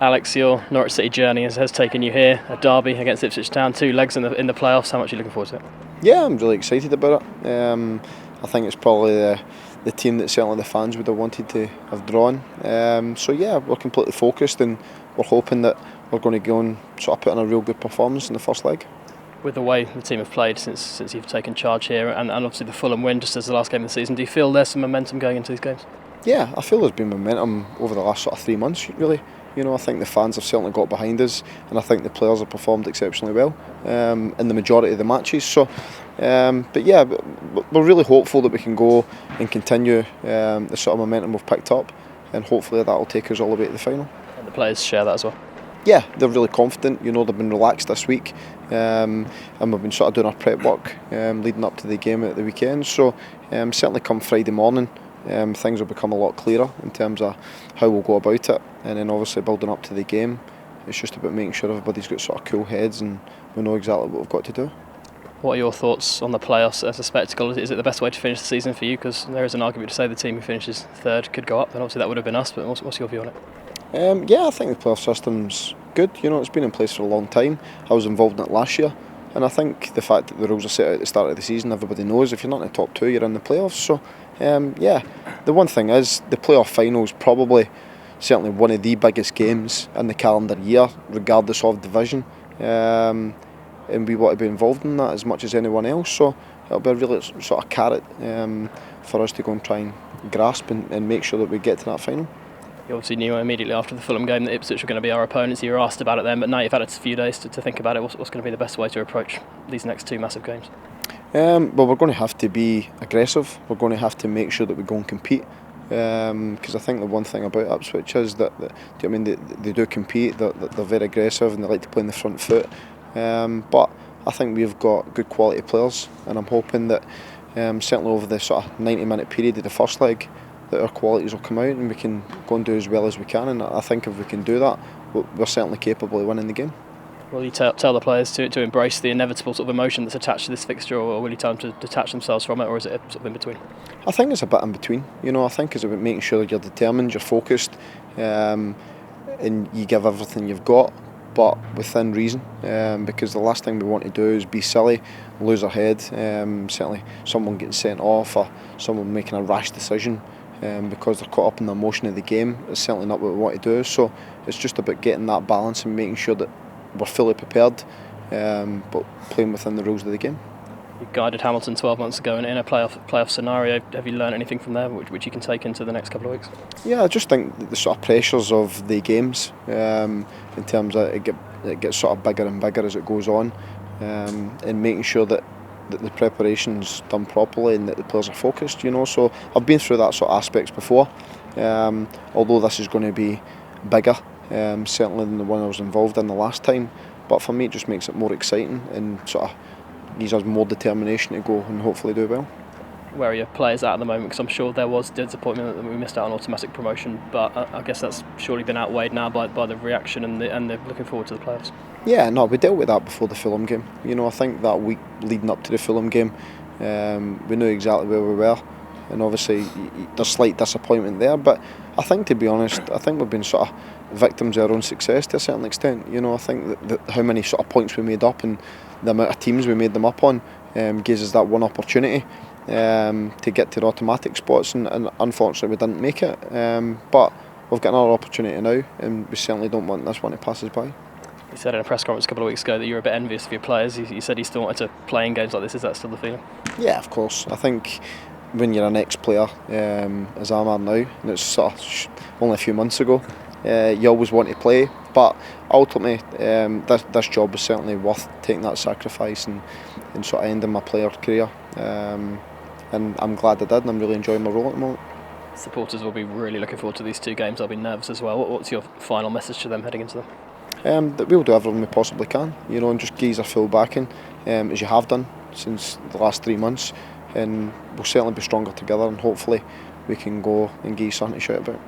Alex, your Norwich City journey has taken you here, a derby against Ipswich Town, 2 legs in the playoffs. How much are you looking forward to it? Yeah, I'm really excited about it. I think it's probably the team that certainly the fans would have wanted to have drawn. So yeah, we're completely focused and we're hoping that we're going to go and sort of put in a real good performance in the first leg. With the way the team have played since you've taken charge here, and obviously the Fulham win just as the last game of the season, do you feel there's some momentum going into these games? Yeah, I feel there's been momentum over the last sort of 3 months, really. You know, I think the fans have certainly got behind us, and I think the players have performed exceptionally well in the majority of the matches. So, but yeah, we're really hopeful that we can go and continue the sort of momentum we've picked up, and hopefully that will take us all the way to the final. And the players share that as well? Yeah, they're really confident. You know, they've been relaxed this week, and we've been sort of doing our prep work leading up to the game at the weekend. So, certainly come Friday morning, things will become a lot clearer in terms of how we'll go about it, and then obviously building up to the game, it's just about making sure everybody's got sort of cool heads and we know exactly what we've got to do. What are your thoughts on the playoffs as a spectacle? Is it the best way to finish the season for you? Because there is an argument to say the team who finishes third could go up, and obviously that would have been us, but what's your view on it? Yeah, I think the playoff system's good. You know, it's been in place for a long time. I was involved in it last year, and I think the fact that the rules are set out at the start of the season, everybody knows if you're not in the top 2, you're in the playoffs. So, yeah, the one thing is the playoff final is probably certainly one of the biggest games in the calendar year, regardless of division. And we want to be involved in that as much as anyone else. So it'll be a really sort of carrot for us to go and try and grasp and make sure that we get to that final. You obviously knew immediately after the Fulham game that Ipswich were going to be our opponents. You were asked about it then, but now you've had a few days to think about it. What's going to be the best way to approach these next 2 massive games? Well, we're going to have to be aggressive. We're going to have to make sure that we go and compete. Because I think the one thing about Ipswich is that they do compete. They're very aggressive and they like to play on the front foot. But I think we've got good quality players, and I'm hoping that certainly over the sort of 90-minute period of the first leg, that our qualities will come out and we can go and do as well as we can. And I think if we can do that, we're certainly capable of winning the game. Will you tell the players to embrace the inevitable sort of emotion that's attached to this fixture, or will you tell them to detach themselves from it, or is it sort of in between? I think it's a bit in between. You know, I think it's about making sure you're determined, you're focused, and you give everything you've got, but within reason. Because the last thing we want to do is be silly, lose our head. Certainly, someone getting sent off or someone making a rash decision because they're caught up in the emotion of the game. It's certainly not what we want to do. So it's just about getting that balance and making sure that we're fully prepared, but playing within the rules of the game. You guided Hamilton 12 months ago in a playoff scenario. Have you learned anything from there which you can take into the next couple of weeks? Yeah, I just think that the sort of pressures of the games, in terms of it gets sort of bigger and bigger as it goes on, and making sure that the preparation's done properly and that the players are focused. You know, so I've been through that sort of aspects before. Although this is going to be bigger, certainly than the one I was involved in the last time. But for me, it just makes it more exciting and sort of gives us more determination to go and hopefully do well. Where are your players at the moment? Because I'm sure there was disappointment that we missed out on automatic promotion, but I guess that's surely been outweighed now by the reaction and the looking forward to the playoffs. Yeah, no, we dealt with that before the Fulham game. You know, I think that week leading up to the Fulham game, we knew exactly where we were, and obviously there's slight disappointment there. But I think, to be honest, I think we've been sort of victims of our own success to a certain extent. You know, I think that how many sort of points we made up and the amount of teams we made them up on gives us that one opportunity to get to the automatic spots, and unfortunately we didn't make it. But we've got another opportunity now, and we certainly don't want this one to pass us by. You said in a press conference a couple of weeks ago that you were a bit envious of your players. You said you still wanted to play in games like this. Is that still the feeling? Yeah, of course. I think when you're an ex-player, as I am now, and it's sort of only a few months ago, you always want to play. But ultimately, this job was certainly worth taking that sacrifice and sort of ending my player career. And I'm glad I did, and I'm really enjoying my role at the moment. Supporters will be really looking forward to these 2 games. They'll be nervous as well. What's your final message to them heading into them? That we'll do everything we possibly can, you know, and just give us our full backing, as you have done since the last 3 months, and we'll certainly be stronger together, and hopefully we can go and give you something to shout about.